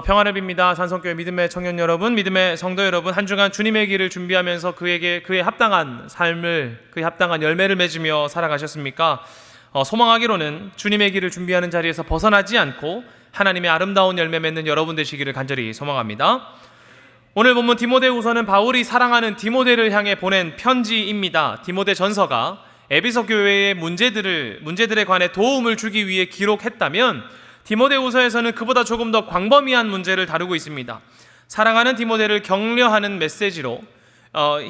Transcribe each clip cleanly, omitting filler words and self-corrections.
평안을 빕니다. 산성교회 믿음의 청년 여러분, 믿음의 성도 여러분, 한 주간 주님의 길을 준비하면서 그에게 그에 합당한 삶을, 그에 합당한 열매를 맺으며 살아가셨습니까? 소망하기로는 주님의 길을 준비하는 자리에서 벗어나지 않고 하나님의 아름다운 열매 맺는 여러분 되시기를 간절히 소망합니다. 오늘 본문 디모데후서는 바울이 사랑하는 디모데를 향해 보낸 편지입니다. 디모데 전서가 에베소 교회의 문제들에 관해 도움을 주기 위해 기록했다면 디모데후서에서는 그보다 조금 더 광범위한 문제를 다루고 있습니다. 사랑하는 디모데를 격려하는 메시지로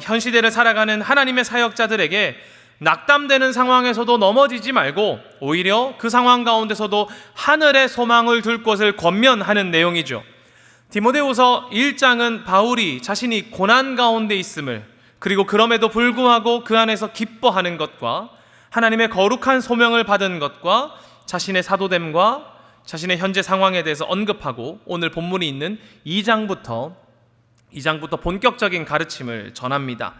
현 시대를 살아가는 하나님의 사역자들에게 낙담되는 상황에서도 넘어지지 말고 오히려 그 상황 가운데서도 하늘의 소망을 둘 것을 권면하는 내용이죠. 디모데후서 1장은 바울이 자신이 고난 가운데 있음을, 그리고 그럼에도 불구하고 그 안에서 기뻐하는 것과 하나님의 거룩한 소명을 받은 것과 자신의 사도됨과 자신의 현재 상황에 대해서 언급하고, 오늘 본문이 있는 2장부터 본격적인 가르침을 전합니다.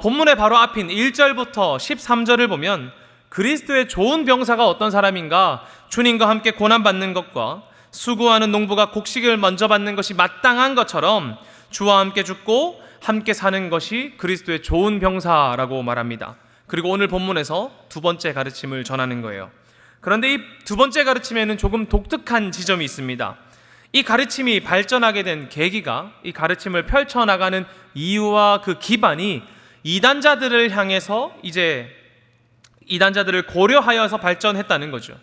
본문의 바로 앞인 1절부터 13절을 보면 그리스도의 좋은 병사가 어떤 사람인가, 주님과 함께 고난받는 것과 수고하는 농부가 곡식을 먼저 받는 것이 마땅한 것처럼 주와 함께 죽고 함께 사는 것이 그리스도의 좋은 병사라고 말합니다. 그리고 오늘 본문에서 두 번째 가르침을 전하는 거예요. 그런데 이 두 번째 가르침에는 조금 독특한 지점이 있습니다. 이 가르침이 발전하게 된 계기가, 이 가르침을 펼쳐나가는 이유와 그 기반이 이단자들을 향해서 이제 이단자들을 고려하여서 발전했다는 거죠.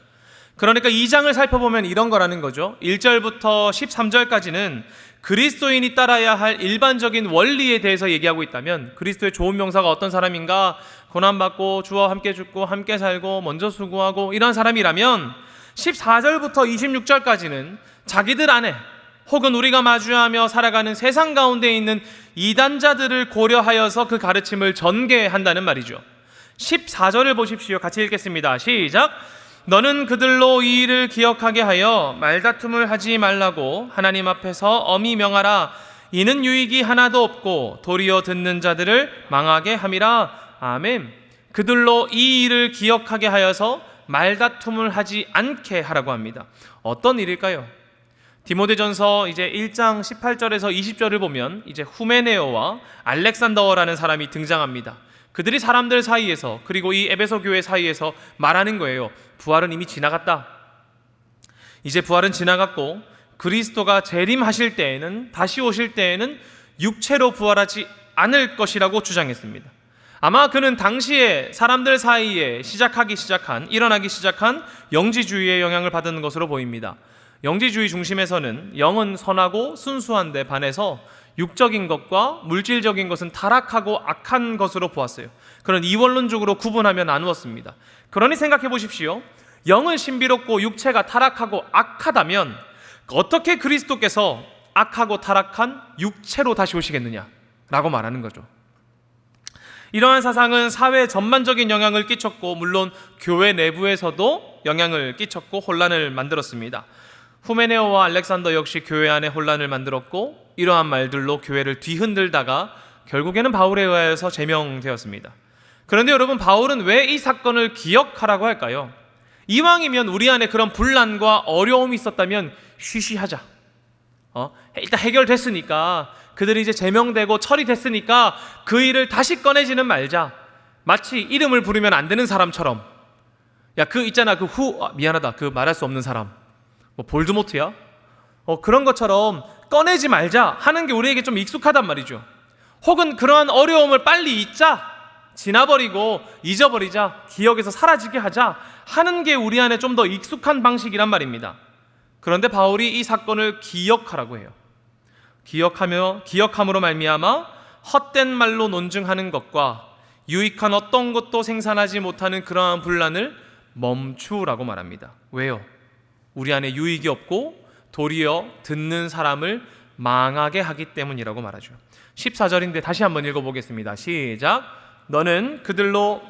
그러니까 2장을 살펴보면 이런 거라는 거죠. 1절부터 13절까지는 그리스도인이 따라야 할 일반적인 원리에 대해서 얘기하고 있다면, 그리스도의 좋은 병사가 어떤 사람인가, 고난받고 주와 함께 죽고 함께 살고 먼저 수고하고 이런 사람이라면 14절부터 26절까지는 자기들 안에 혹은 우리가 마주하며 살아가는 세상 가운데 있는 이단자들을 고려하여서 그 가르침을 전개한다는 말이죠. 14절을 보십시오. 같이 읽겠습니다. 시작. 너는 그들로 이 일을 기억하게 하여 말다툼을 하지 말라고 하나님 앞에서 엄히 명하라. 이는 유익이 하나도 없고 도리어 듣는 자들을 망하게 함이라. 아멘. 그들로 이 일을 기억하게 하여서 말다툼을 하지 않게 하라고 합니다. 어떤 일일까요? 디모데전서 이제 1장 18절에서 20절을 보면 이제 후메네오와 알렉산더라는 사람이 등장합니다. 그들이 사람들 사이에서, 그리고 이 에베소 교회 사이에서 말하는 거예요. 부활은 이미 지나갔다. 이제 부활은 지나갔고 그리스도가 재림하실 때에는, 다시 오실 때에는 육체로 부활하지 않을 것이라고 주장했습니다. 아마 그는 당시에 사람들 사이에 일어나기 시작한 영지주의의 영향을 받은 것으로 보입니다. 영지주의 중심에서는 영은 선하고 순수한데 반해서 육적인 것과 물질적인 것은 타락하고 악한 것으로 보았어요. 그런 이원론적으로 구분하며 나누었습니다. 그러니 생각해 보십시오. 영은 신비롭고 육체가 타락하고 악하다면 어떻게 그리스도께서 악하고 타락한 육체로 다시 오시겠느냐라고 말하는 거죠. 이러한 사상은 사회 전반적인 영향을 끼쳤고, 물론 교회 내부에서도 영향을 끼쳤고 혼란을 만들었습니다. 후메네오와 알렉산더 역시 교회 안에 혼란을 만들었고, 이러한 말들로 교회를 뒤흔들다가 결국에는 바울에 의하여서 제명되었습니다. 그런데 여러분, 바울은 왜 이 사건을 기억하라고 할까요? 이왕이면 우리 안에 그런 분란과 어려움이 있었다면 쉬쉬하자. 일단 해결됐으니까, 그들이 이제 제명되고 처리됐으니까 그 일을 다시 꺼내지는 말자. 마치 이름을 부르면 안 되는 사람처럼. 야, 그 있잖아, 미안하다, 그 말할 수 없는 사람, 볼드모트야? 그런 것처럼 꺼내지 말자 하는 게 우리에게 좀 익숙하단 말이죠. 혹은 그러한 어려움을 빨리 잊자, 지나버리고 잊어버리자, 기억에서 사라지게 하자 하는 게 우리 안에 좀 더 익숙한 방식이란 말입니다. 그런데 바울이 이 사건을 기억하라고 해요. 기억함으로 말미암아 헛된 말로 논증하는 것과 유익한 어떤 것도 생산하지 못하는 그러한 분란을 멈추라고 말합니다. 왜요? 우리 안에 유익이 없고 도리어 듣는 사람을 망하게 하기 때문이라고 말하죠. 14절인데 다시 한번 읽어보겠습니다. 시작. 너는 그들로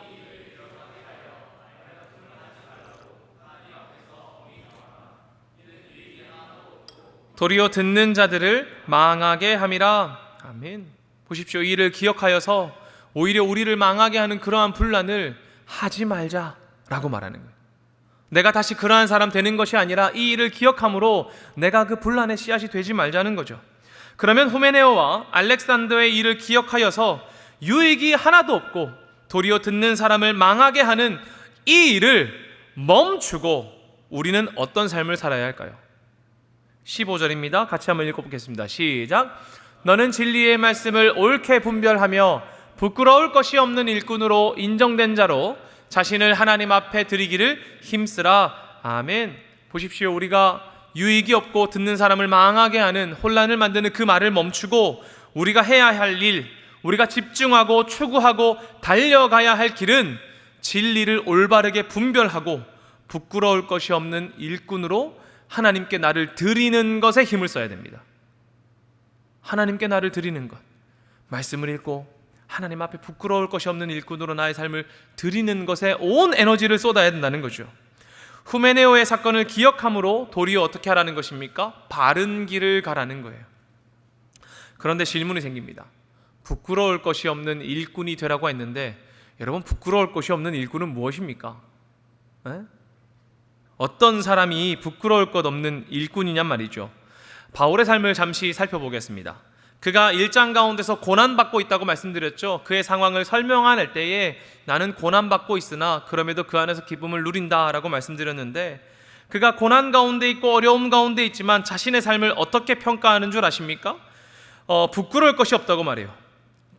도리어 듣는 자들을 망하게 함이라. 아멘. 보십시오. 이를 기억하여서 오히려 우리를 망하게 하는 그러한 분란을 하지 말자라고 말하는 거예요. 내가 다시 그러한 사람 되는 것이 아니라 이 일을 기억함으로 내가 그 분란의 씨앗이 되지 말자는 거죠. 그러면 후메네오와 알렉산더의 일을 기억하여서 유익이 하나도 없고 도리어 듣는 사람을 망하게 하는 이 일을 멈추고 우리는 어떤 삶을 살아야 할까요? 15절입니다. 같이 한번 읽어보겠습니다. 시작. 너는 진리의 말씀을 옳게 분별하며 부끄러울 것이 없는 일꾼으로 인정된 자로 자신을 하나님 앞에 드리기를 힘쓰라. 아멘. 보십시오. 우리가 유익이 없고 듣는 사람을 망하게 하는 혼란을 만드는 그 말을 멈추고 우리가 해야 할 일, 우리가 집중하고 추구하고 달려가야 할 길은 진리를 올바르게 분별하고 부끄러울 것이 없는 일꾼으로 하나님께 나를 드리는 것에 힘을 써야 됩니다. 하나님께 나를 드리는 것, 말씀을 읽고 하나님 앞에 부끄러울 것이 없는 일꾼으로 나의 삶을 드리는 것에 온 에너지를 쏟아야 된다는 거죠. 후메네오의 사건을 기억함으로 도리어 어떻게 하라는 것입니까? 바른 길을 가라는 거예요. 그런데 질문이 생깁니다. 부끄러울 것이 없는 일꾼이 되라고 했는데 여러분, 부끄러울 것이 없는 일꾼은 무엇입니까? 에? 어떤 사람이 부끄러울 것 없는 일꾼이냔 말이죠. 바울의 삶을 잠시 살펴보겠습니다. 그가 일장 가운데서 고난받고 있다고 말씀드렸죠. 그의 상황을 설명할 때에 나는 고난받고 있으나 그럼에도 그 안에서 기쁨을 누린다라고 말씀드렸는데, 그가 고난 가운데 있고 어려움 가운데 있지만 자신의 삶을 어떻게 평가하는 줄 아십니까? 부끄러울 것이 없다고 말해요.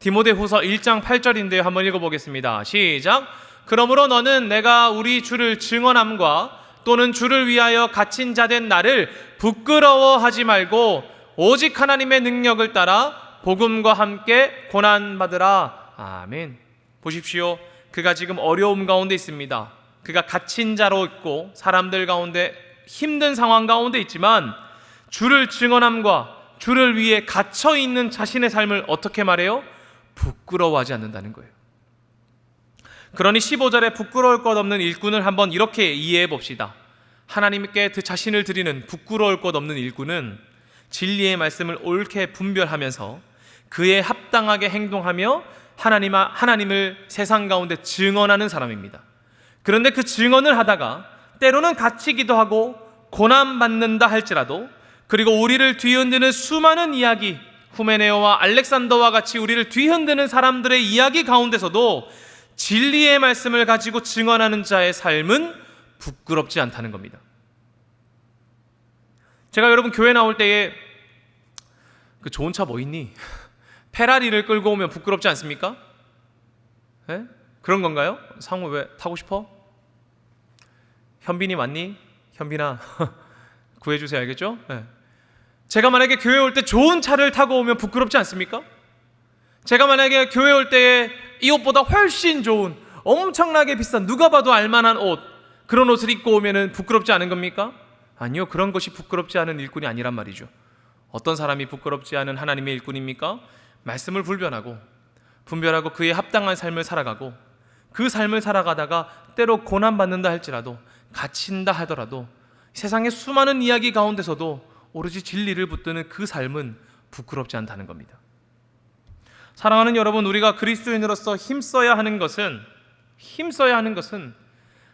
디모데후서 1장 8절인데요. 한번 읽어보겠습니다. 시작. 그러므로 너는 내가 우리 주를 증언함과 또는 주를 위하여 갇힌 자 된 나를 부끄러워하지 말고 오직 하나님의 능력을 따라 복음과 함께 고난받으라. 아멘. 보십시오. 그가 지금 어려움 가운데 있습니다. 그가 갇힌 자로 있고 사람들 가운데 힘든 상황 가운데 있지만 주를 증언함과 주를 위해 갇혀 있는 자신의 삶을 어떻게 말해요? 부끄러워하지 않는다는 거예요. 그러니 15절에 부끄러울 것 없는 일꾼을 한번 이렇게 이해해 봅시다. 하나님께 그 자신을 드리는 부끄러울 것 없는 일꾼은 진리의 말씀을 옳게 분별하면서 그에 합당하게 행동하며 하나님을 세상 가운데 증언하는 사람입니다. 그런데 그 증언을 하다가 때로는 갇히기도 하고 고난받는다 할지라도, 그리고 우리를 뒤흔드는 수많은 이야기, 후메네오와 알렉산더와 같이 우리를 뒤흔드는 사람들의 이야기 가운데서도 진리의 말씀을 가지고 증언하는 자의 삶은 부끄럽지 않다는 겁니다. 제가 여러분 교회 나올 때에 그 좋은 차 뭐 있니? 페라리를 끌고 오면 부끄럽지 않습니까? 네? 그런 건가요? 상우 왜 타고 싶어? 현빈이 왔니? 현빈아 구해주세요. 알겠죠? 네. 제가 만약에 교회 올 때 좋은 차를 타고 오면 부끄럽지 않습니까? 제가 만약에 교회 올 때에 이 옷보다 훨씬 좋은 엄청나게 비싼 누가 봐도 알만한 옷, 그런 옷을 입고 오면 부끄럽지 않은 겁니까? 아니요. 그런 것이 부끄럽지 않은 일꾼이 아니란 말이죠. 어떤 사람이 부끄럽지 않은 하나님의 일꾼입니까? 말씀을 분별하고 그에 합당한 삶을 살아가고, 그 삶을 살아가다가 때로 고난받는다 할지라도, 갇힌다 하더라도 세상의 수많은 이야기 가운데서도 오로지 진리를 붙드는 그 삶은 부끄럽지 않다는 겁니다. 사랑하는 여러분, 우리가 그리스도인으로서 힘써야 하는 것은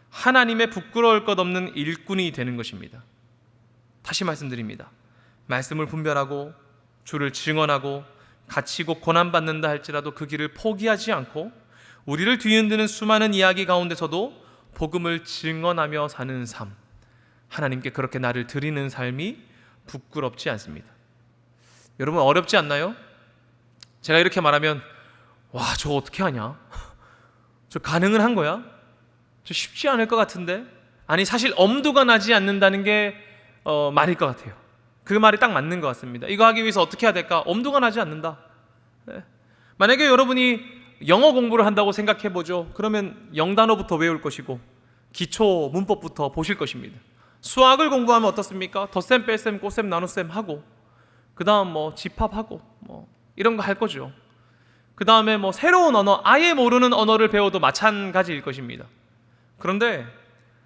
하나님의 부끄러울 것 없는 일꾼이 되는 것입니다. 다시 말씀드립니다. 말씀을 분별하고 주를 증언하고 갇히고 고난받는다 할지라도 그 길을 포기하지 않고 우리를 뒤흔드는 수많은 이야기 가운데서도 복음을 증언하며 사는 삶, 하나님께 그렇게 나를 드리는 삶이 부끄럽지 않습니다. 여러분, 어렵지 않나요? 제가 이렇게 말하면 와, 저거 어떻게 하냐? 저 가능은 한 거야? 저 쉽지 않을 것 같은데? 아니, 사실 엄두가 나지 않는다는 게 말일 것 같아요. 그 말이 딱 맞는 것 같습니다. 이거 하기 위해서 어떻게 해야 될까? 엄두가 나지 않는다. 네. 만약에 여러분이 영어 공부를 한다고 생각해 보죠. 그러면 영단어부터 외울 것이고 기초 문법부터 보실 것입니다. 수학을 공부하면 어떻습니까? 덧셈, 뺄셈, 곱셈, 나눗셈 하고, 그 다음 집합하고 이런 거 할 거죠. 그 다음에 새로운 언어, 아예 모르는 언어를 배워도 마찬가지일 것입니다. 그런데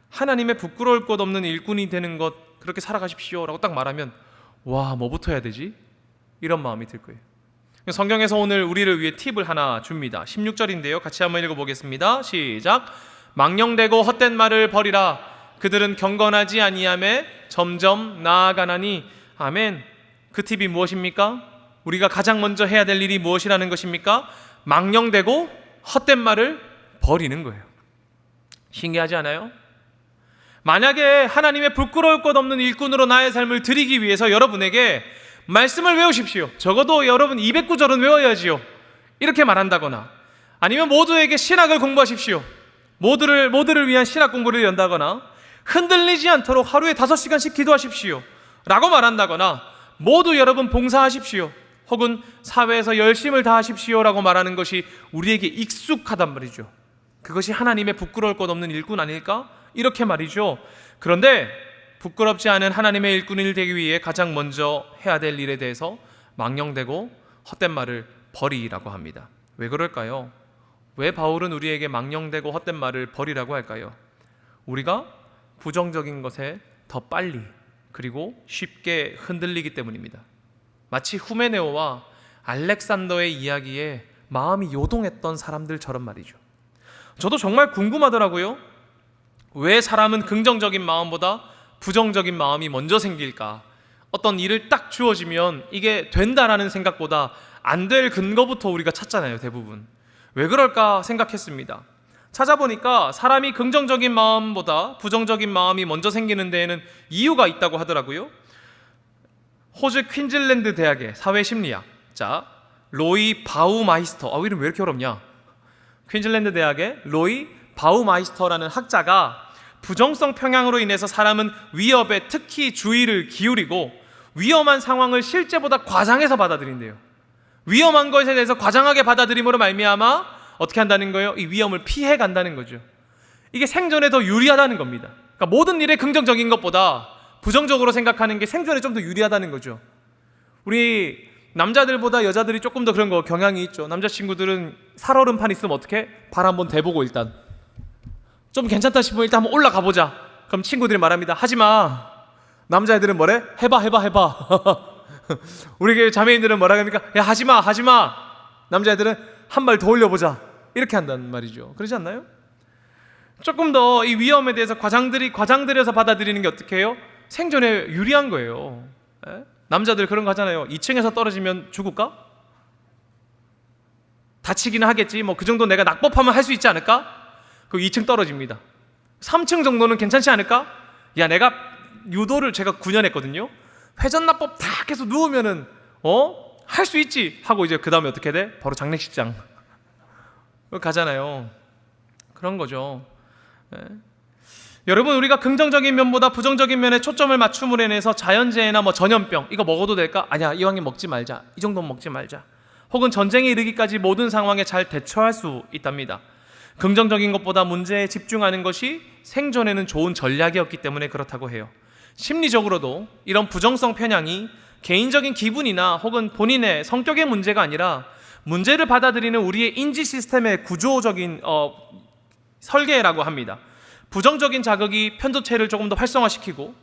하나님의 부끄러울 것 없는 일꾼이 되는 것, 그렇게 살아가십시오 라고 딱 말하면 와, 뭐부터 해야 되지? 이런 마음이 들 거예요. 성경에서 오늘 우리를 위해 팁을 하나 줍니다. 16절인데요. 같이 한번 읽어보겠습니다. 시작. 망령되고 헛된 말을 버리라. 그들은 경건하지 아니함에 점점 나아가나니. 아멘. 그 팁이 무엇입니까? 우리가 가장 먼저 해야 될 일이 무엇이라는 것입니까? 망령되고 헛된 말을 버리는 거예요. 신기하지 않아요? 만약에 하나님의 부끄러울 것 없는 일꾼으로 나의 삶을 드리기 위해서 여러분에게 말씀을 외우십시오. 적어도 여러분 209절은 외워야지요. 이렇게 말한다거나, 아니면 모두에게 신학을 공부하십시오. 모두를 위한 신학 공부를 연다거나, 흔들리지 않도록 하루에 5시간씩 기도하십시오 라고 말한다거나, 모두 여러분 봉사하십시오, 혹은 사회에서 열심을 다하십시오 라고 말하는 것이 우리에게 익숙하단 말이죠. 그것이 하나님의 부끄러울 것 없는 일꾼 아닐까? 이렇게 말이죠. 그런데 부끄럽지 않은 하나님의 일꾼이 되기 위해 가장 먼저 해야 될 일에 대해서 망령되고 헛된 말을 버리라고 합니다. 왜 그럴까요? 왜 바울은 우리에게 망령되고 헛된 말을 버리라고 할까요? 우리가 부정적인 것에 더 빨리 그리고 쉽게 흔들리기 때문입니다. 마치 후메네오와 알렉산더의 이야기에 마음이 요동했던 사람들처럼 말이죠. 저도 정말 궁금하더라고요. 왜 사람은 긍정적인 마음보다 부정적인 마음이 먼저 생길까? 어떤 일을 딱 주어지면 이게 된다라는 생각보다 안 될 근거부터 우리가 찾잖아요, 대부분. 왜 그럴까 생각했습니다. 찾아보니까 사람이 긍정적인 마음보다 부정적인 마음이 먼저 생기는 데에는 이유가 있다고 하더라고요. 호주 퀸즐랜드 대학의 사회심리학자 로이 바우마이스터, 이름 왜 이렇게 어렵냐? 퀸즐랜드 대학의 로이 바우마이스터라는 학자가 부정성 평양으로 인해서 사람은 위협에 특히 주의를 기울이고 위험한 상황을 실제보다 과장해서 받아들인대요. 위험한 것에 대해서 과장하게 받아들임으로 말미암아 어떻게 한다는 거예요? 이 위험을 피해 간다는 거죠. 이게 생존에 더 유리하다는 겁니다. 그러니까 모든 일에 긍정적인 것보다 부정적으로 생각하는 게 생존에 좀 더 유리하다는 거죠. 우리 남자들보다 여자들이 조금 더 그런 거 경향이 있죠. 남자친구들은 살얼음판 있으면 어떻게? 발 한번 대보고 일단 좀 괜찮다 싶으면 일단 한번 올라가 보자. 그럼 친구들이 말합니다. 하지마. 남자애들은 뭐래? 해봐. 우리 교회 자매인들은 뭐라 합니까? 야, 하지마. 남자애들은 한 발 더 올려보자. 이렇게 한단 말이죠. 그러지 않나요? 조금 더 이 위험에 대해서 과장들여서 받아들이는 게 어떻게 해요? 생존에 유리한 거예요. 에? 남자들 그런 거 하잖아요. 2층에서 떨어지면 죽을까? 다치기는 하겠지. 뭐 그 정도 내가 낙법하면 할 수 있지 않을까? 그 2층 떨어집니다. 3층 정도는 괜찮지 않을까? 야, 내가 유도를 제가 9년 했거든요. 회전낙법 탁 해서 누우면은 할 수 있지 하고 이제 그 다음에 어떻게 돼? 바로 장례식장 가잖아요. 그런 거죠. 네. 여러분, 우리가 긍정적인 면보다 부정적인 면에 초점을 맞춤으로 인해서 자연재해나 전염병 이거 먹어도 될까? 아니야, 이왕이면 먹지 말자. 이 정도는 먹지 말자. 혹은 전쟁에 이르기까지 모든 상황에 잘 대처할 수 있답니다. 긍정적인 것보다 문제에 집중하는 것이 생존에는 좋은 전략이었기 때문에 그렇다고 해요. 심리적으로도 이런 부정성 편향이 개인적인 기분이나 혹은 본인의 성격의 문제가 아니라 문제를 받아들이는 우리의 인지 시스템의 구조적인 설계라고 합니다. 부정적인 자극이 편도체를 조금 더 활성화시키고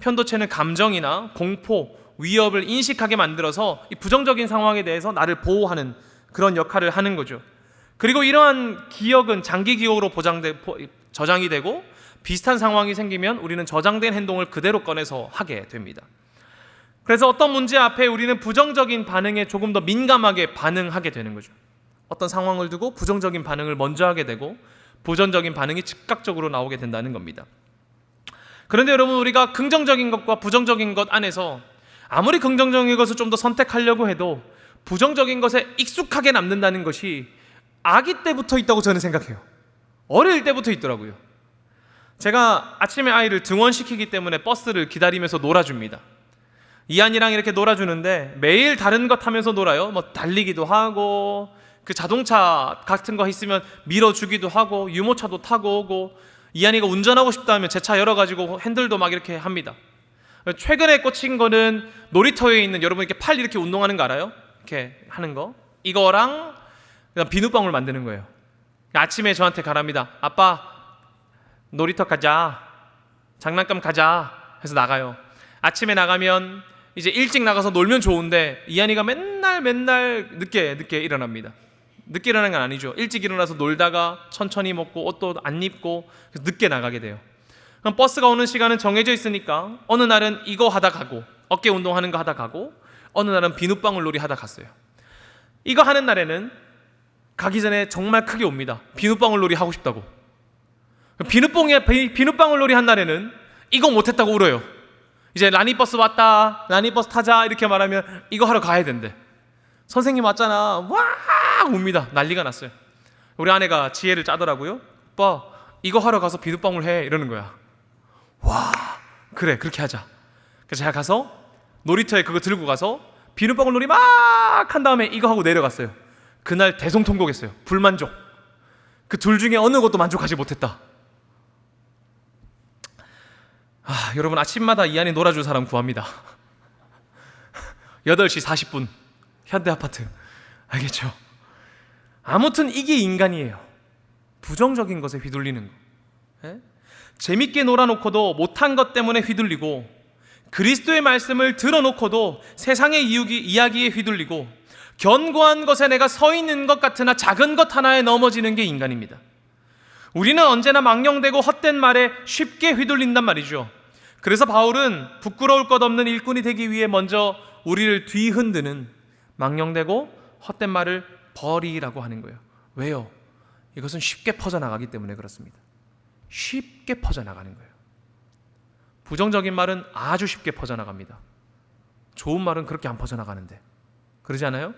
편도체는 감정이나 공포, 위협을 인식하게 만들어서 이 부정적인 상황에 대해서 나를 보호하는 그런 역할을 하는 거죠. 그리고 이러한 기억은 장기 기억으로 저장이 되고 비슷한 상황이 생기면 우리는 저장된 행동을 그대로 꺼내서 하게 됩니다. 그래서 어떤 문제 앞에 우리는 부정적인 반응에 조금 더 민감하게 반응하게 되는 거죠. 어떤 상황을 두고 부정적인 반응을 먼저 하게 되고 부정적인 반응이 즉각적으로 나오게 된다는 겁니다. 그런데 여러분, 우리가 긍정적인 것과 부정적인 것 안에서 아무리 긍정적인 것을 좀 더 선택하려고 해도 부정적인 것에 익숙하게 남는다는 것이 아기 때부터 있다고 저는 생각해요. 어릴 때부터 있더라고요. 제가 아침에 아이를 등원시키기 때문에 버스를 기다리면서 놀아줍니다. 이한이랑 이렇게 놀아주는데 매일 다른 것 하면서 놀아요. 달리기도 하고 그 자동차 같은 거 있으면 밀어주기도 하고 유모차도 타고 오고, 이한이가 운전하고 싶다 하면 제 차 열어가지고 핸들도 막 이렇게 합니다. 최근에 꽂힌 거는 놀이터에 있는, 여러분 이렇게 팔 이렇게 운동하는 거 알아요? 이렇게 하는 거, 이거랑 그다음 비눗방울 만드는 거예요. 아침에 저한테 가랍니다. 아빠, 놀이터 가자, 장난감 가자 해서 나가요. 아침에 나가면 이제 일찍 나가서 놀면 좋은데 이한이가 맨날 늦게 일어납니다. 늦게 일어나는 건 아니죠. 일찍 일어나서 놀다가 천천히 먹고 옷도 안 입고 늦게 나가게 돼요. 그럼 버스가 오는 시간은 정해져 있으니까 어느 날은 이거 하다 가고, 어깨 운동하는 거 하다 가고, 어느 날은 비눗방울 놀이 하다 갔어요. 이거 하는 날에는 가기 전에 정말 크게 옵니다. 비눗방울 놀이 하고 싶다고. 비눗방울 놀이 한 날에는 이거 못했다고 울어요. 이제 라니버스 왔다, 라니버스 타자 이렇게 말하면 이거 하러 가야 된대. 선생님 왔잖아, 와 웁니다. 난리가 났어요. 우리 아내가 지혜를 짜더라고요. 오빠 이거 하러 가서 비눗방울 해 이러는 거야. 와 그래 그렇게 하자. 그래서 제가 가서 놀이터에 그거 들고 가서 비눗방울 놀이 막 한 다음에 이거 하고 내려갔어요. 그날 대성통곡했어요. 불만족. 그 둘 중에 어느 것도 만족하지 못했다. 여러분 아침마다 이 안에 놀아줄 사람 구합니다. 8시 40분 현대아파트. 알겠죠? 아무튼 이게 인간이에요. 부정적인 것에 휘둘리는 거. 재밌게 놀아놓고도 못한 것 때문에 휘둘리고, 그리스도의 말씀을 들어놓고도 세상의 이야기에 휘둘리고, 견고한 것에 내가 서 있는 것 같으나 작은 것 하나에 넘어지는 게 인간입니다. 우리는 언제나 망령되고 헛된 말에 쉽게 휘둘린단 말이죠. 그래서 바울은 부끄러울 것 없는 일꾼이 되기 위해 먼저 우리를 뒤흔드는 망령되고 헛된 말을 버리라고 하는 거예요. 왜요? 이것은 쉽게 퍼져나가기 때문에 그렇습니다. 쉽게 퍼져나가는 거예요. 부정적인 말은 아주 쉽게 퍼져나갑니다. 좋은 말은 그렇게 안 퍼져나가는데, 그러지 않아요?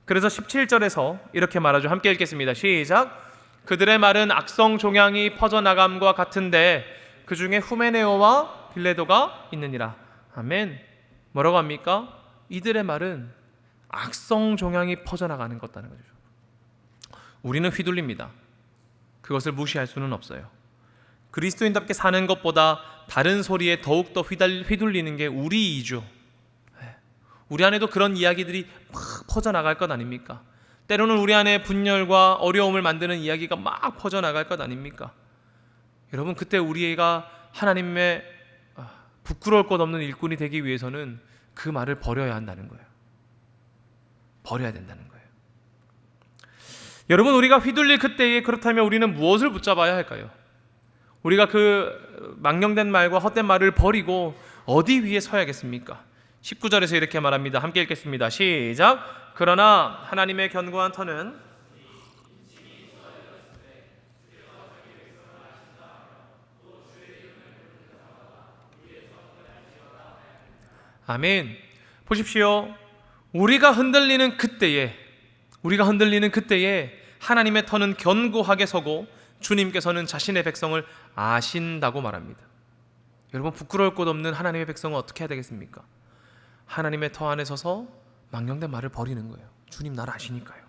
그래서 17절에서 이렇게 말하죠. 함께 읽겠습니다. 시작. 그들의 말은 악성 종양이 퍼져나감과 같은데 그 중에 후메네오와 빌레도가 있느니라. 아멘. 뭐라고 합니까? 이들의 말은 악성 종양이 퍼져나가는 것다는 거죠. 우리는 휘둘립니다. 그것을 무시할 수는 없어요. 그리스도인답게 사는 것보다 다른 소리에 더욱더 휘둘리는 게 우리 이죠. 우리 안에도 그런 이야기들이 막 퍼져나갈 것 아닙니까? 때로는 우리 안에 분열과 어려움을 만드는 이야기가 막 퍼져나갈 것 아닙니까? 여러분, 그때 우리가 하나님의 부끄러울 것 없는 일꾼이 되기 위해서는 그 말을 버려야 한다는 거예요. 버려야 된다는 거예요. 여러분, 우리가 휘둘릴 그때에 그렇다면 우리는 무엇을 붙잡아야 할까요? 우리가 그 망령된 말과 헛된 말을 버리고 어디 위에 서야겠습니까? 19절에서 이렇게 말합니다. 함께 읽겠습니다. 시작. 그러나 하나님의 견고한 터는 아멘. 보십시오. 우리가 흔들리는 그때에 하나님의 터는 견고하게 서고 주님께서는 자신의 백성을 아신다고 말합니다. 여러분, 부끄러울 것 없는 하나님의 백성은 어떻게 해야 되겠습니까? 하나님의 터 안에 서서 망령된 말을 버리는 거예요. 주님 나를 아시니까요.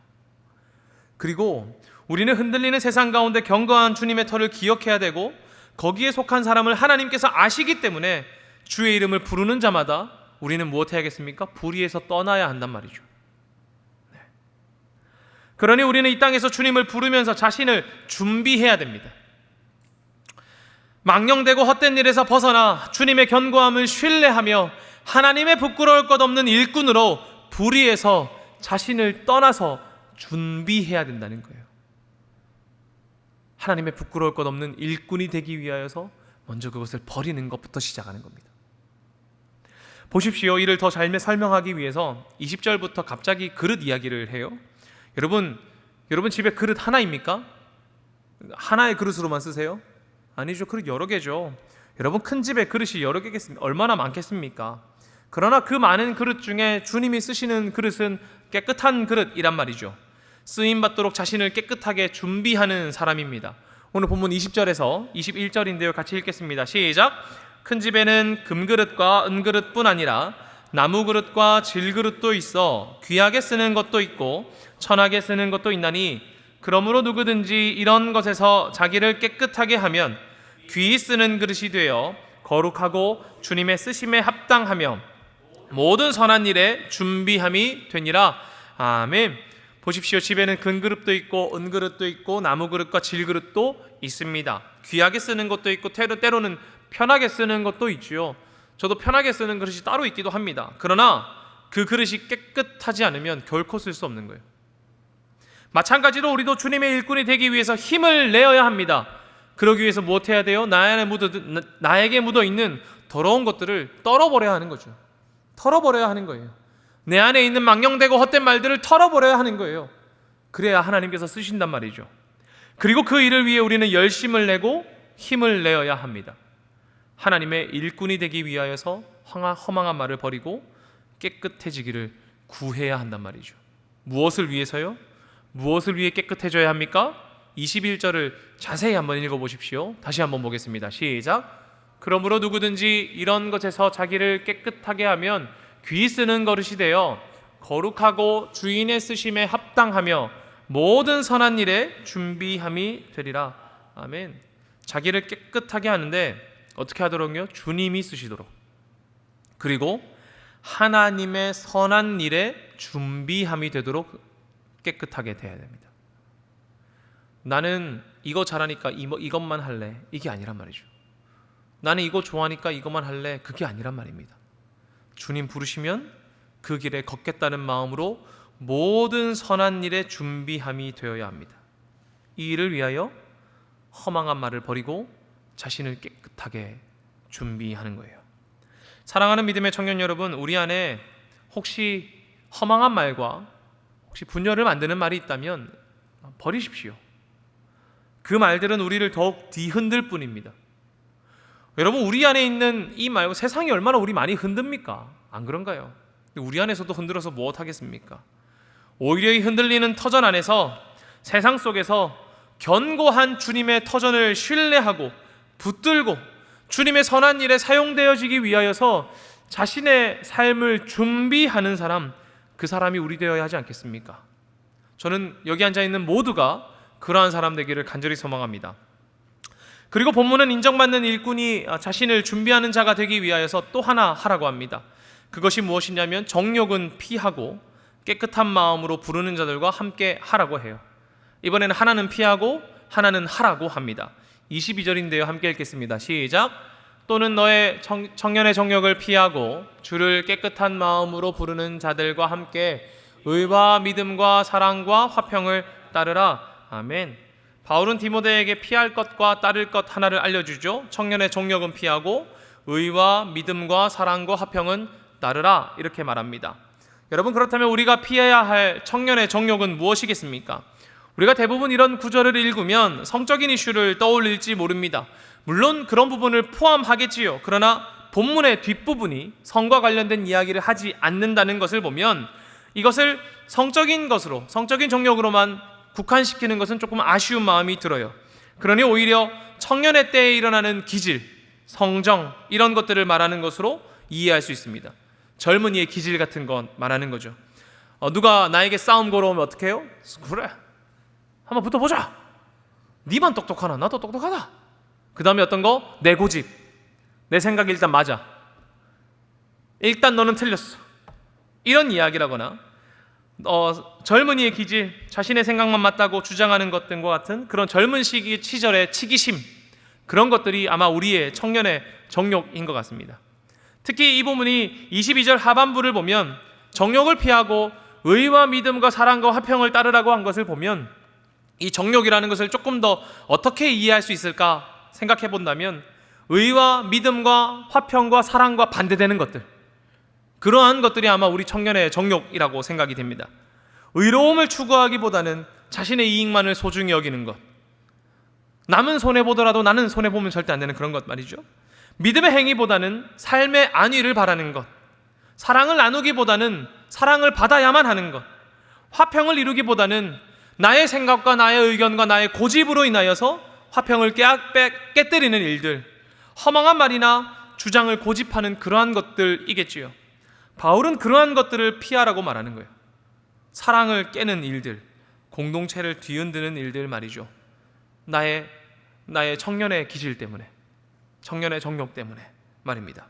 그리고 우리는 흔들리는 세상 가운데 견고한 주님의 터를 기억해야 되고, 거기에 속한 사람을 하나님께서 아시기 때문에 주의 이름을 부르는 자마다 우리는 무엇 해야겠습니까? 불의에서 떠나야 한단 말이죠. 네. 그러니 우리는 이 땅에서 주님을 부르면서 자신을 준비해야 됩니다. 망령되고 헛된 일에서 벗어나 주님의 견고함을 신뢰하며 하나님의 부끄러울 것 없는 일꾼으로 불의에서 자신을 떠나서 준비해야 된다는 거예요. 하나님의 부끄러울 것 없는 일꾼이 되기 위하여서 먼저 그것을 버리는 것부터 시작하는 겁니다. 보십시오. 이를 더 잘 설명하기 위해서 20절부터 갑자기 그릇 이야기를 해요. 여러분 집에 그릇 하나입니까? 하나의 그릇으로만 쓰세요? 아니죠. 그릇 여러 개죠. 여러분, 큰 집에 그릇이 여러 개겠습니까? 얼마나 많겠습니까? 그러나 그 많은 그릇 중에 주님이 쓰시는 그릇은 깨끗한 그릇이란 말이죠. 쓰임받도록 자신을 깨끗하게 준비하는 사람입니다. 오늘 본문 20절에서 21절인데요. 같이 읽겠습니다. 시작. 큰 집에는 금그릇과 은그릇뿐 아니라 나무그릇과 질그릇도 있어 귀하게 쓰는 것도 있고 천하게 쓰는 것도 있나니, 그러므로 누구든지 이런 것에서 자기를 깨끗하게 하면 귀히 쓰는 그릇이 되어 거룩하고 주님의 쓰심에 합당하며 모든 선한 일에 준비함이 되니라. 아멘. 보십시오. 집에는 금그릇도 있고 은그릇도 있고 나무그릇과 질그릇도 있습니다. 귀하게 쓰는 것도 있고 때로는 편하게 쓰는 것도 있지요. 저도 편하게 쓰는 그릇이 따로 있기도 합니다. 그러나 그 그릇이 깨끗하지 않으면 결코 쓸 수 없는 거예요. 마찬가지로 우리도 주님의 일꾼이 되기 위해서 힘을 내어야 합니다. 그러기 위해서 무엇해야 돼요? 나에게 묻어있는 더러운 것들을 떨어버려야 하는 거죠. 털어버려야 하는 거예요. 내 안에 있는 망령되고 헛된 말들을 털어버려야 하는 거예요. 그래야 하나님께서 쓰신단 말이죠. 그리고 그 일을 위해 우리는 열심을 내고 힘을 내어야 합니다. 하나님의 일꾼이 되기 위하여서 허망한 말을 버리고 깨끗해지기를 구해야 한단 말이죠. 무엇을 위해서요? 무엇을 위해 깨끗해져야 합니까? 21절을 자세히 한번 읽어보십시오. 다시 한번 보겠습니다. 시작. 그러므로 누구든지 이런 것에서 자기를 깨끗하게 하면 귀 쓰는 그릇이 되어 거룩하고 주인의 쓰심에 합당하며 모든 선한 일에 준비함이 되리라. 아멘. 자기를 깨끗하게 하는데 어떻게 하도록요? 주님이 쓰시도록. 그리고 하나님의 선한 일에 준비함이 되도록 깨끗하게 돼야 됩니다. 나는 이거 잘하니까 이것만 할래, 이게 아니란 말이죠. 나는 이거 좋아하니까 이것만 할래, 그게 아니란 말입니다. 주님 부르시면 그 길에 걷겠다는 마음으로 모든 선한 일에 준비함이 되어야 합니다. 이 일을 위하여 허망한 말을 버리고 자신을 깨끗하게 준비하는 거예요. 사랑하는 믿음의 청년 여러분, 우리 안에 혹시 허망한 말과 혹시 분열을 만드는 말이 있다면 버리십시오. 그 말들은 우리를 더욱 뒤흔들 뿐입니다. 여러분, 우리 안에 있는 이 말고 세상이 얼마나 우리 많이 흔듭니까? 안 그런가요? 우리 안에서도 흔들어서 무엇하겠습니까? 오히려 이 흔들리는 터전 안에서 세상 속에서 견고한 주님의 터전을 신뢰하고 붙들고 주님의 선한 일에 사용되어지기 위하여서 자신의 삶을 준비하는 사람, 그 사람이 우리 되어야 하지 않겠습니까? 저는 여기 앉아있는 모두가 그러한 사람 되기를 간절히 소망합니다. 그리고 본문은 인정받는 일꾼이 자신을 준비하는 자가 되기 위하여서 또 하나 하라고 합니다. 그것이 무엇이냐면 정욕은 피하고 깨끗한 마음으로 부르는 자들과 함께 하라고 해요. 이번에는 하나는 피하고 하나는 하라고 합니다. 22절인데요. 함께 읽겠습니다. 시작. 또는 너의 청년의 정욕을 피하고 주를 깨끗한 마음으로 부르는 자들과 함께 의와 믿음과 사랑과 화평을 따르라. 아멘. 바울은 디모데에게 피할 것과 따를 것 하나를 알려주죠. 청년의 정욕은 피하고 의와 믿음과 사랑과 화평은 따르라, 이렇게 말합니다. 여러분, 그렇다면 우리가 피해야 할 청년의 정욕은 무엇이겠습니까? 우리가 대부분 이런 구절을 읽으면 성적인 이슈를 떠올릴지 모릅니다. 물론 그런 부분을 포함하겠지요. 그러나 본문의 뒷부분이 성과 관련된 이야기를 하지 않는다는 것을 보면 이것을 성적인 것으로, 성적인 정욕으로만 국한시키는 것은 조금 아쉬운 마음이 들어요. 그러니 오히려 청년의 때에 일어나는 기질, 성정, 이런 것들을 말하는 것으로 이해할 수 있습니다. 젊은이의 기질 같은 건 말하는 거죠. 누가 나에게 싸움 걸어오면 어떻게 해요? 그래, 한번 붙어보자. 니만 똑똑하나? 나도 똑똑하다. 그 다음에 어떤 거? 내 고집, 내 생각이 일단 맞아, 일단 너는 틀렸어, 이런 이야기라거나 젊은이의 기질, 자신의 생각만 맞다고 주장하는 것 등과 같은 그런 젊은 시절의 치기심, 그런 것들이 아마 우리의 청년의 정욕인 것 같습니다. 특히 이 부분이 22절 하반부를 보면 정욕을 피하고 의와 믿음과 사랑과 화평을 따르라고 한 것을 보면 이 정욕이라는 것을 조금 더 어떻게 이해할 수 있을까 생각해 본다면 의와 믿음과 화평과 사랑과 반대되는 것들, 그러한 것들이 아마 우리 청년의 정욕이라고 생각이 됩니다. 의로움을 추구하기보다는 자신의 이익만을 소중히 여기는 것, 남은 손해보더라도 나는 손해보면 절대 안 되는 그런 것 말이죠. 믿음의 행위보다는 삶의 안위를 바라는 것, 사랑을 나누기보다는 사랑을 받아야만 하는 것, 화평을 이루기보다는 나의 생각과 나의 의견과 나의 고집으로 인하여서 화평을 깨뜨리는 일들, 허망한 말이나 주장을 고집하는 그러한 것들이겠지요. 바울은 그러한 것들을 피하라고 말하는 거예요. 사랑을 깨는 일들, 공동체를 뒤흔드는 일들 말이죠. 나의 청년의 기질 때문에, 청년의 정욕 때문에 말입니다.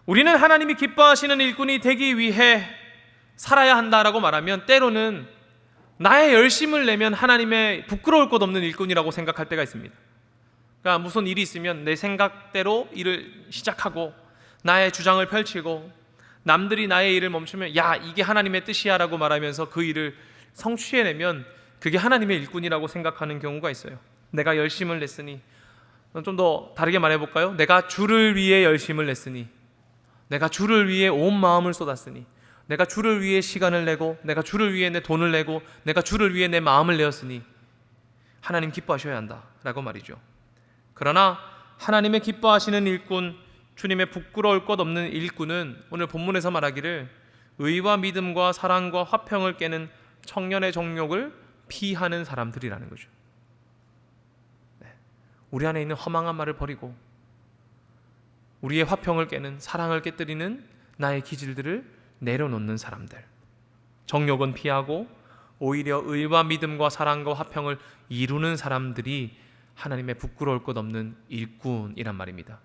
우리는 하나님이 기뻐하시는 일꾼이 되기 위해 살아야 한다라고 말하면 때로는 나의 열심을 내면 하나님의 부끄러울 것 없는 일꾼이라고 생각할 때가 있습니다. 그러니까 무슨 일이 있으면 내 생각대로 일을 시작하고 나의 주장을 펼치고 남들이 나의 일을 멈추면 야, 이게 하나님의 뜻이야 라고 말하면서 그 일을 성취해내면 그게 하나님의 일꾼이라고 생각하는 경우가 있어요. 내가 열심을 냈으니. 좀 더 다르게 말해볼까요? 내가 주를 위해 열심을 냈으니, 내가 주를 위해 온 마음을 쏟았으니, 내가 주를 위해 시간을 내고, 내가 주를 위해 내 돈을 내고, 내가 주를 위해 내 마음을 내었으니 하나님 기뻐하셔야 한다 라고 말이죠. 그러나 하나님의 기뻐하시는 일꾼, 주님의 부끄러울 것 없는 일꾼은 오늘 본문에서 말하기를 의와 믿음과 사랑과 화평을 깨는 청년의 정욕을 피하는 사람들이라는 거죠. 우리 안에 있는 허망한 말을 버리고 우리의 화평을 깨는, 사랑을 깨뜨리는 나의 기질들을 내려놓는 사람들, 정욕은 피하고 오히려 의와 믿음과 사랑과 화평을 이루는 사람들이 하나님의 부끄러울 것 없는 일꾼이란 말입니다.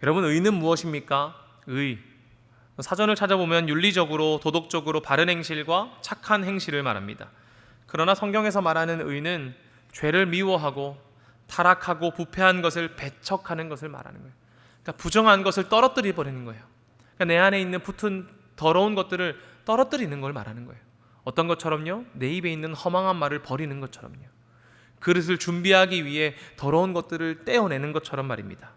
여러분, 의는 무엇입니까? 의, 사전을 찾아보면 윤리적으로, 도덕적으로 바른 행실과 착한 행실을 말합니다. 그러나 성경에서 말하는 의는 죄를 미워하고 타락하고 부패한 것을 배척하는 것을 말하는 거예요. 그러니까 부정한 것을 떨어뜨려 버리는 거예요. 그러니까 내 안에 있는 붙은 더러운 것들을 떨어뜨리는 걸 말하는 거예요. 어떤 것처럼요? 내 입에 있는 허망한 말을 버리는 것처럼요. 그릇을 준비하기 위해 더러운 것들을 떼어내는 것처럼 말입니다.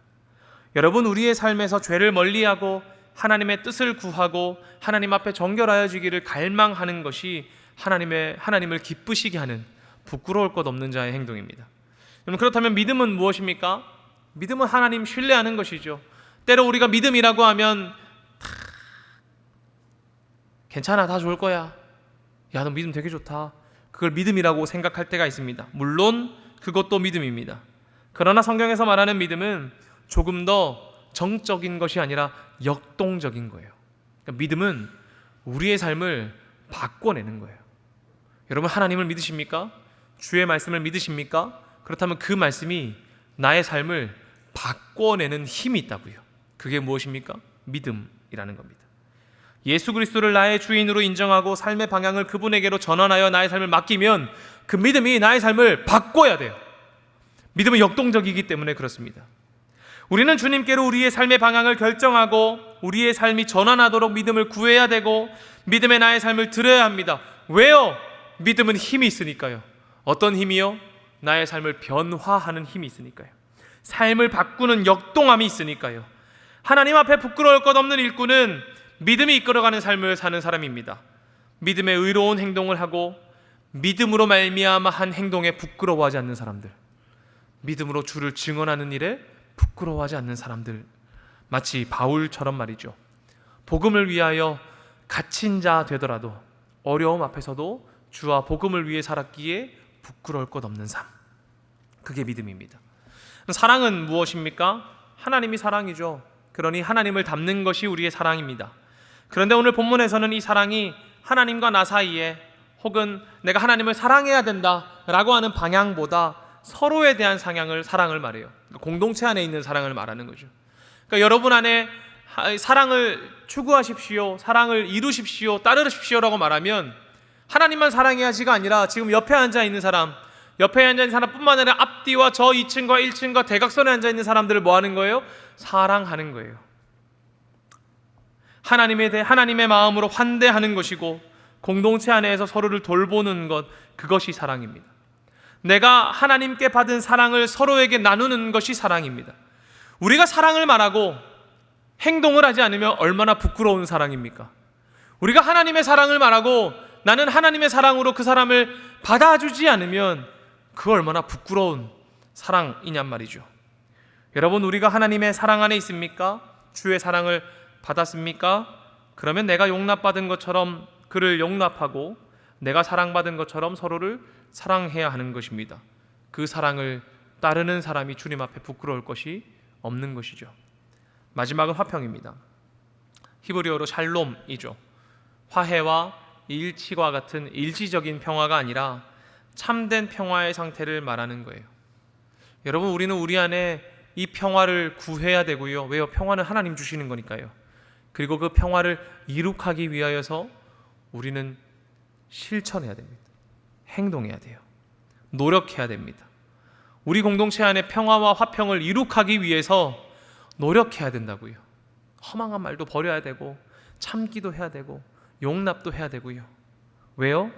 여러분, 우리의 삶에서 죄를 멀리하고 하나님의 뜻을 구하고 하나님 앞에 정결하여 지기를 갈망하는 것이 하나님을 기쁘시게 하는 부끄러울 것 없는 자의 행동입니다. 그렇다면 믿음은 무엇입니까? 믿음은 하나님 신뢰하는 것이죠. 때로 우리가 믿음이라고 하면 괜찮아, 다 좋을 거야, 야, 너 믿음 되게 좋다, 그걸 믿음이라고 생각할 때가 있습니다. 물론 그것도 믿음입니다. 그러나 성경에서 말하는 믿음은 조금 더 정적인 것이 아니라 역동적인 거예요. 그러니까 믿음은 우리의 삶을 바꿔내는 거예요. 여러분, 하나님을 믿으십니까? 주의 말씀을 믿으십니까? 그렇다면 그 말씀이 나의 삶을 바꿔내는 힘이 있다고요. 그게 무엇입니까? 믿음이라는 겁니다. 예수 그리스도를 나의 주인으로 인정하고 삶의 방향을 그분에게로 전환하여 나의 삶을 맡기면 그 믿음이 나의 삶을 바꿔야 돼요. 믿음은 역동적이기 때문에 그렇습니다. 우리는 주님께로 우리의 삶의 방향을 결정하고 우리의 삶이 전환하도록 믿음을 구해야 되고 믿음의 나의 삶을 드려야 합니다. 왜요? 믿음은 힘이 있으니까요. 어떤 힘이요? 나의 삶을 변화하는 힘이 있으니까요. 삶을 바꾸는 역동함이 있으니까요. 하나님 앞에 부끄러울 것 없는 일꾼은 믿음이 이끌어가는 삶을 사는 사람입니다. 믿음의 의로운 행동을 하고 믿음으로 말미암아 한 행동에 부끄러워하지 않는 사람들, 믿음으로 주를 증언하는 일에 부끄러워하지 않는 사람들, 마치 바울처럼 말이죠. 복음을 위하여 갇힌 자 되더라도 어려움 앞에서도 주와 복음을 위해 살았기에 부끄러울 것 없는 삶, 그게 믿음입니다. 사랑은 무엇입니까? 하나님이 사랑이죠. 그러니 하나님을 닮는 것이 우리의 사랑입니다. 그런데 오늘 본문에서는 이 사랑이 하나님과 나 사이에, 혹은 내가 하나님을 사랑해야 된다라고 하는 방향보다 서로에 대한 사랑을 말해요. 공동체 안에 있는 사랑을 말하는 거죠. 그러니까 여러분 안에 사랑을 추구하십시오, 사랑을 이루십시오, 따르십시오라고 말하면 하나님만 사랑해야지가 아니라 지금 옆에 앉아있는 사람뿐만 아니라 앞뒤와 저 2층과 1층과 대각선에 앉아있는 사람들을 뭐 하는 거예요? 사랑하는 거예요. 하나님의 마음으로 환대하는 것이고 공동체 안에서 서로를 돌보는 것, 그것이 사랑입니다. 내가 하나님께 받은 사랑을 서로에게 나누는 것이 사랑입니다. 우리가 사랑을 말하고 행동을 하지 않으면 얼마나 부끄러운 사랑입니까? 우리가 하나님의 사랑을 말하고 나는 하나님의 사랑으로 그 사람을 받아주지 않으면 그 얼마나 부끄러운 사랑이냔 말이죠. 여러분, 우리가 하나님의 사랑 안에 있습니까? 주의 사랑을 받았습니까? 그러면 내가 용납받은 것처럼 그를 용납하고 내가 사랑받은 것처럼 서로를 사랑해야 하는 것입니다. 그 사랑을 따르는 사람이 주님 앞에 부끄러울 것이 없는 것이죠. 마지막은 화평입니다. 히브리어로 샬롬이죠. 화해와 일치와 같은 일시적인 평화가 아니라 참된 평화의 상태를 말하는 거예요. 여러분, 우리는 우리 안에 이 평화를 구해야 되고요. 왜요? 평화는 하나님 주시는 거니까요. 그리고 그 평화를 이룩하기 위하여서 우리는 실천해야 됩니다. 행동해야 돼요. 노력해야 됩니다. 우리 공동체 안에 평화와 화평을 이룩하기 위해서 노력해야 된다고요. 허망한 말도 버려야 되고 참기도 해야 되고 용납도 해야 되고요. 왜요?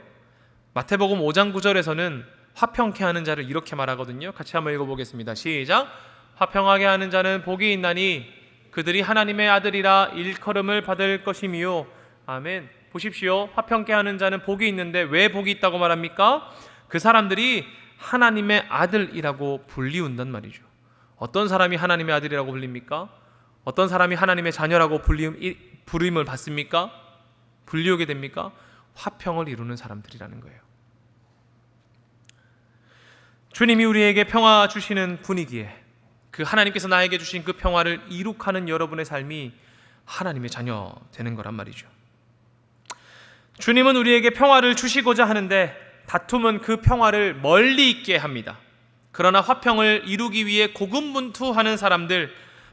마태복음 5장 9절에서는 화평케 하는 자를 이렇게 말하거든요. 같이 한번 읽어보겠습니다. 시작. 화평하게 하는 자는 복이 있나니 그들이 하나님의 아들이라 일컬음을 받을 것이미요. 아멘. 보십시오. 화평케 하는 자는 복이 있는데 왜 복이 있다고 말합니까? 그 사람들이 하나님의 아들이라고 불리운단 말이죠. 어떤 사람이 하나님의 아들이라고 불립니까? 어떤 사람이 하나님의 자녀라고 부름을 받습니까? 불리우게 됩니까? 화평을 이루는 사람들이라는 거예요. 주님이 우리에게 평화 주시는 분이기에 그 하나님께서 나에게 주신 그 평화를 이룩하는 여러분의 삶이 하나님의 자녀 되는 거란 말이죠. 주님은 우리에게 평화를 주시고자 하는데 다툼은 그 평화를 멀리 있게 합니다. 그러나 화평을 이루기 위해 고군분투하는 사람들,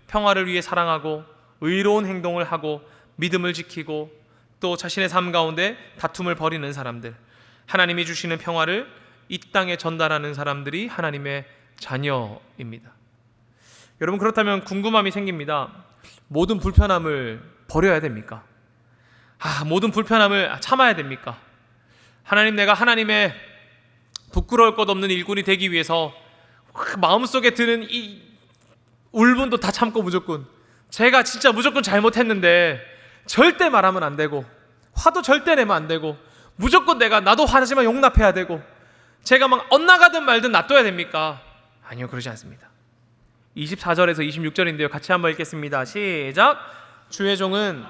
평화를 위해 사랑하고 의로운 행동을 하고 믿음을 지키고 또 자신의 삶 가운데 다툼을 벌이는 사람들, 하나님이 주시는 평화를 이 땅에 전달하는 사람들이 하나님의 자녀입니다. 여러분, 그렇다면 궁금함이 생깁니다. 모든 불편함을 버려야 됩니까? 모든 불편함을 참아야 됩니까? 하나님, 내가 하나님의 부끄러울 것 없는 일꾼이 되기 위해서 마음속에 드는 이 울분도 다 참고 무조건 제가 진짜 무조건 잘못했는데 절대 말하면 안 되고 화도 절대 내면 안 되고 무조건 나도 화나지만 용납해야 되고 제가 막 엇나가든 말든 놔둬야 됩니까? 아니요, 그러지 않습니다. 24절에서 26절인데요. 같이 한번 읽겠습니다. 시작. 주의 종은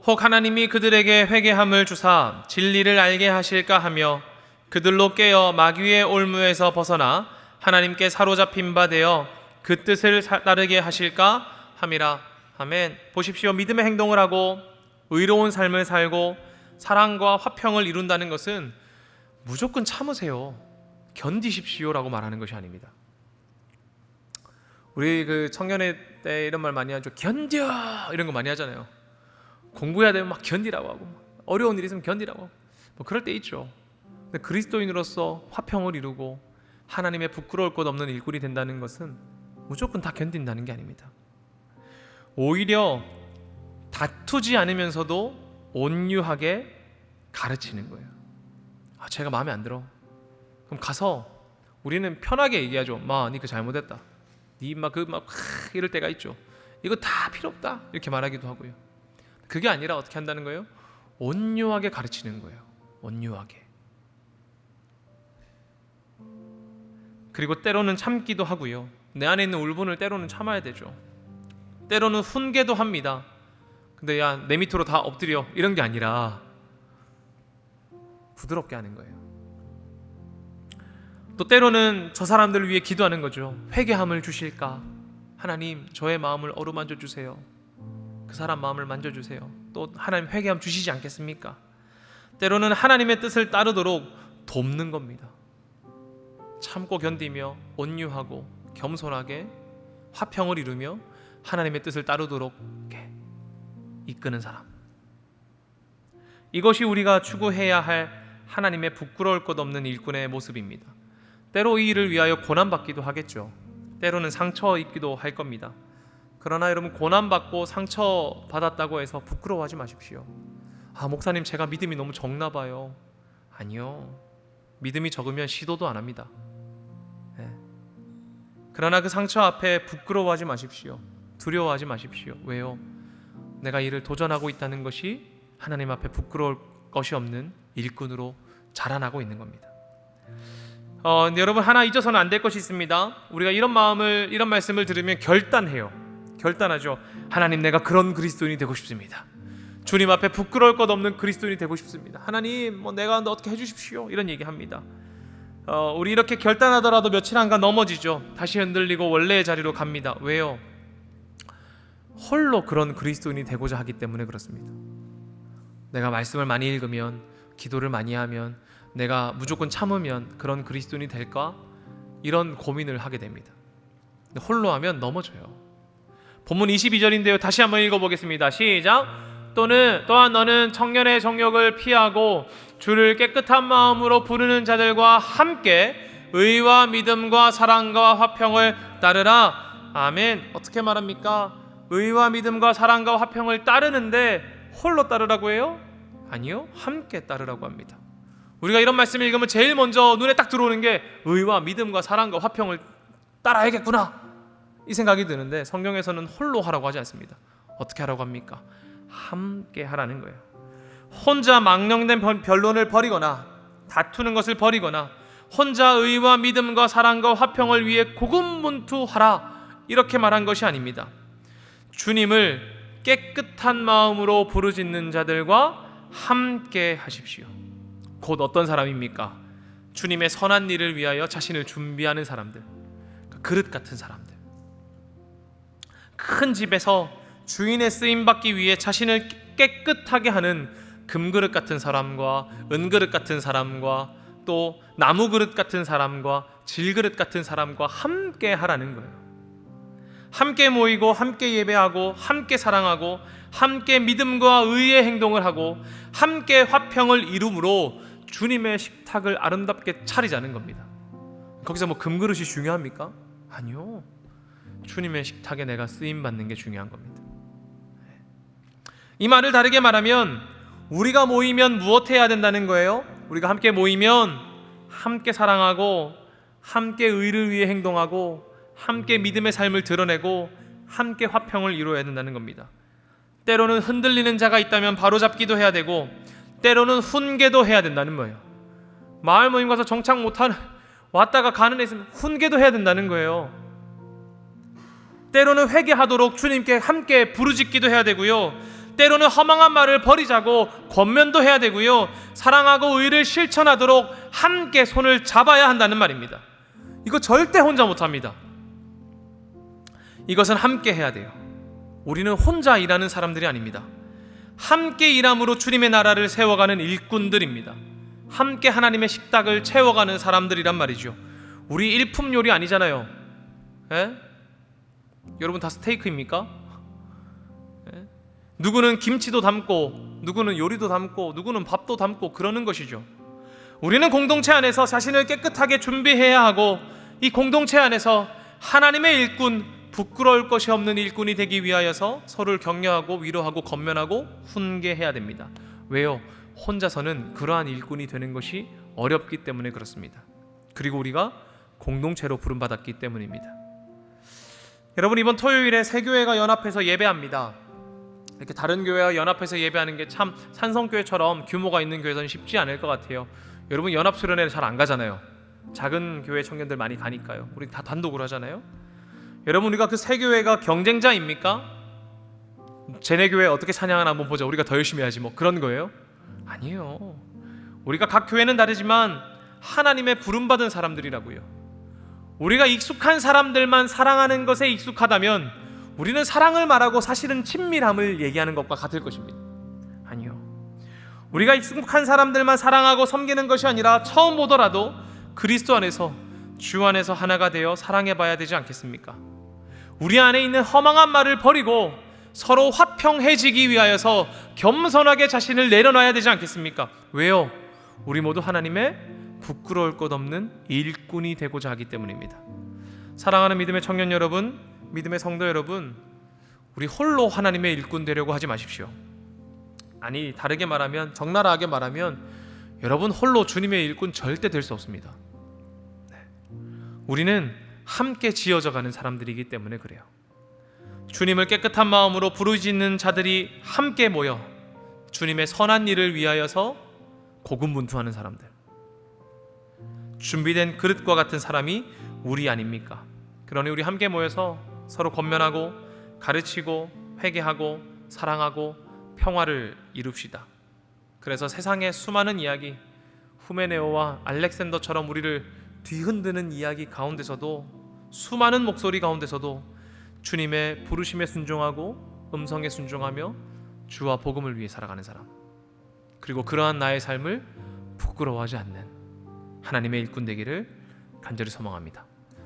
혹 하나님이 그들에게 회개함을 주사 진리를 알게 하실까 하며 그들로 깨어 마귀의 올무에서 벗어나 하나님께 사로잡힌 바 되어 그 뜻을 따르게 하실까 함이라. 아멘. 보십시오. 믿음의 행동을 하고 의로운 삶을 살고 사랑과 화평을 이룬다는 것은 무조건 참으세요, 견디십시오라고 말하는 것이 아닙니다. 우리 그 청년회 때 이런 말 많이 하죠. 견뎌, 이런 거 많이 하잖아요. 공부해야 되면 막 견디라고 하고 어려운 일 있으면 견디라고 하고 그럴 때 있죠. 근데 그리스도인으로서 화평을 이루고 하나님의 부끄러울 것 없는 일꾼이 된다는 것은 무조건 다 견딘다는 게 아닙니다. 오히려 다투지 않으면서도 온유하게 가르치는 거예요. 제가 마음에 안 들어. 그럼 가서 우리는 편하게 얘기하죠. 마, 니 그 잘못했다. 니 이럴 때가 있죠. 이거 다 필요 없다. 이렇게 말하기도 하고요. 그게 아니라 어떻게 한다는 거예요? 온유하게 가르치는 거예요. 온유하게. 그리고 때로는 참기도 하고요. 내 안에 있는 울분을 때로는 참아야 되죠. 때로는 훈계도 합니다. 근데 야, 내 밑으로 다 엎드려, 이런 게 아니라 부드럽게 하는 거예요. 또 때로는 저 사람들을 위해 기도하는 거죠. 회개함을 주실까? 하나님, 저의 마음을 어루만져 주세요. 그 사람 마음을 만져주세요. 또 하나님 회개함 주시지 않겠습니까? 때로는 하나님의 뜻을 따르도록 돕는 겁니다. 참고 견디며 온유하고 겸손하게 화평을 이루며 하나님의 뜻을 따르도록 이끄는 사람, 이것이 우리가 추구해야 할 하나님의 부끄러울 것 없는 일꾼의 모습입니다. 때로 이 일을 위하여 고난받기도 하겠죠. 때로는 상처 입기도 할 겁니다. 그러나 여러분, 고난받고 상처받았다고 해서 부끄러워하지 마십시오. 목사님, 제가 믿음이 너무 적나 봐요. 아니요, 믿음이 적으면 시도도 안 합니다. 그러나 그 상처 앞에 부끄러워하지 마십시오. 두려워하지 마십시오. 왜요? 내가 이를 도전하고 있다는 것이 하나님 앞에 부끄러울 것이 없는 일꾼으로 자라나고 있는 겁니다. 여러분, 하나 잊어서는 안 될 것이 있습니다. 우리가 이런 말씀을 들으면 결단하죠. 하나님, 내가 그런 그리스도인이 되고 싶습니다. 주님 앞에 부끄러울 것 없는 그리스도인이 되고 싶습니다. 하나님, 내가 어떻게 해주십시오, 이런 얘기합니다. 우리 이렇게 결단하더라도 며칠 안가 넘어지죠. 다시 흔들리고 원래의 자리로 갑니다. 왜요? 홀로 그런 그리스도인이 되고자 하기 때문에 그렇습니다. 내가 말씀을 많이 읽으면, 기도를 많이 하면, 내가 무조건 참으면 그런 그리스도인이 될까? 이런 고민을 하게 됩니다. 홀로 하면 넘어져요. 본문 22절인데요. 다시 한번 읽어보겠습니다. 시작. 또한 너는 청년의 정욕을 피하고 주를 깨끗한 마음으로 부르는 자들과 함께 의와 믿음과 사랑과 화평을 따르라. 아멘. 어떻게 말합니까? 의와 믿음과 사랑과 화평을 따르는데 홀로 따르라고 해요? 아니요, 함께 따르라고 합니다. 우리가 이런 말씀을 읽으면 제일 먼저 눈에 딱 들어오는 게 의와 믿음과 사랑과 화평을 따라야겠구나, 이 생각이 드는데 성경에서는 홀로 하라고 하지 않습니다. 어떻게 하라고 합니까? 함께 하라는 거예요. 혼자 망령된 변론을 버리거나 다투는 것을 버리거나 혼자 의와 믿음과 사랑과 화평을 위해 고군분투하라, 이렇게 말한 것이 아닙니다. 주님을 깨끗한 마음으로 부르짖는 자들과 함께 하십시오. 곧 어떤 사람입니까? 주님의 선한 일을 위하여 자신을 준비하는 사람들, 그릇 같은 사람들, 큰 집에서 주인의 쓰임받기 위해 자신을 깨끗하게 하는 금그릇 같은 사람과 은그릇 같은 사람과 또 나무그릇 같은 사람과 질그릇 같은 사람과 함께 하라는 거예요. 함께 모이고 함께 예배하고 함께 사랑하고 함께 믿음과 의의 행동을 하고 함께 화평을 이룸으로 주님의 식탁을 아름답게 차리자는 겁니다. 거기서 뭐 금그릇이 중요합니까? 아니요, 주님의 식탁에 내가 쓰임받는 게 중요한 겁니다. 이 말을 다르게 말하면 우리가 모이면 무엇 해야 된다는 거예요? 우리가 함께 모이면 함께 사랑하고 함께 의를 위해 행동하고 함께 믿음의 삶을 드러내고 함께 화평을 이루어야 된다는 겁니다. 때로는 흔들리는 자가 있다면 바로잡기도 해야 되고 때로는 훈계도 해야 된다는 거예요. 마을 모임 가서 정착 못하는, 왔다가 가는 애 있으면 훈계도 해야 된다는 거예요. 때로는 회개하도록 주님께 함께 부르짖기도 해야 되고요, 때로는 허망한 말을 버리자고 권면도 해야 되고요, 사랑하고 의를 실천하도록 함께 손을 잡아야 한다는 말입니다. 이거 절대 혼자 못합니다. 이것은 함께 해야 돼요. 우리는 혼자 일하는 사람들이 아닙니다. 함께 일함으로 주님의 나라를 세워가는 일꾼들입니다. 함께 하나님의 식탁을 채워가는 사람들이란 말이죠. 우리 일품 요리 아니잖아요. 에? 여러분 다 스테이크입니까? 에? 누구는 김치도 담고 누구는 요리도 담고 누구는 밥도 담고 그러는 것이죠. 우리는 공동체 안에서 자신을 깨끗하게 준비해야 하고 이 공동체 안에서 하나님의 일꾼, 부끄러울 것이 없는 일꾼이 되기 위하여서 서로를 격려하고 위로하고 권면하고 훈계해야 됩니다. 왜요? 혼자서는 그러한 일꾼이 되는 것이 어렵기 때문에 그렇습니다. 그리고 우리가 공동체로 부름받았기 때문입니다. 여러분, 이번 토요일에 새 교회가 연합해서 예배합니다. 이렇게 다른 교회와 연합해서 예배하는 게 참 산성교회처럼 규모가 있는 교회에서는 쉽지 않을 것 같아요. 여러분, 연합수련회를 잘 안 가잖아요. 작은 교회 청년들 많이 가니까요. 우리 다 단독으로 하잖아요. 여러분, 우리가 그 새 교회가 경쟁자입니까? 쟤네 교회 어떻게 찬양하나 한번 보자, 우리가 더 열심히 해야지, 뭐 그런 거예요? 아니에요. 우리가 각 교회는 다르지만 하나님의 부름받은 사람들이라고요. 우리가 익숙한 사람들만 사랑하는 것에 익숙하다면 우리는 사랑을 말하고 사실은 친밀함을 얘기하는 것과 같을 것입니다. 아니요. 우리가 익숙한 사람들만 사랑하고 섬기는 것이 아니라 처음 보더라도 그리스도 안에서, 주 안에서 하나가 되어 사랑해봐야 되지 않겠습니까? 우리 안에 있는 허망한 말을 버리고 서로 화평해지기 위하여서 겸손하게 자신을 내려놔야 되지 않겠습니까? 왜요? 우리 모두 하나님의 부끄러울 것 없는 일꾼이 되고자 하기 때문입니다. 사랑하는 믿음의 청년 여러분, 믿음의 성도 여러분, 우리 홀로 하나님의 일꾼 되려고 하지 마십시오. 아니, 다르게 말하면, 적나라하게 말하면 여러분 홀로 주님의 일꾼 절대 될 수 없습니다. 우리는 함께 지어져 가는 사람들이기 때문에 그래요. 주님을 깨끗한 마음으로 부르짖는 자들이 함께 모여 주님의 선한 일을 위하여서 고군분투하는 사람들, 준비된 그릇과 같은 사람이 우리 아닙니까? 그러니 우리 함께 모여서 서로 권면하고 가르치고 회개하고 사랑하고 평화를 이룹시다. 그래서 세상의 수많은 이야기, 후메네오와 알렉산더처럼 우리를 뒤흔드는 이야기 가운데서도, 수많은 목소리 가운데서도 주님의 부르심에 순종하고 음성에 순종하며 주와 복음을 위해 살아가는 사람, 그리고 그러한 나의 삶을 부끄러워하지 않는 하나님의 일꾼 되기를 간절히 소망합니다.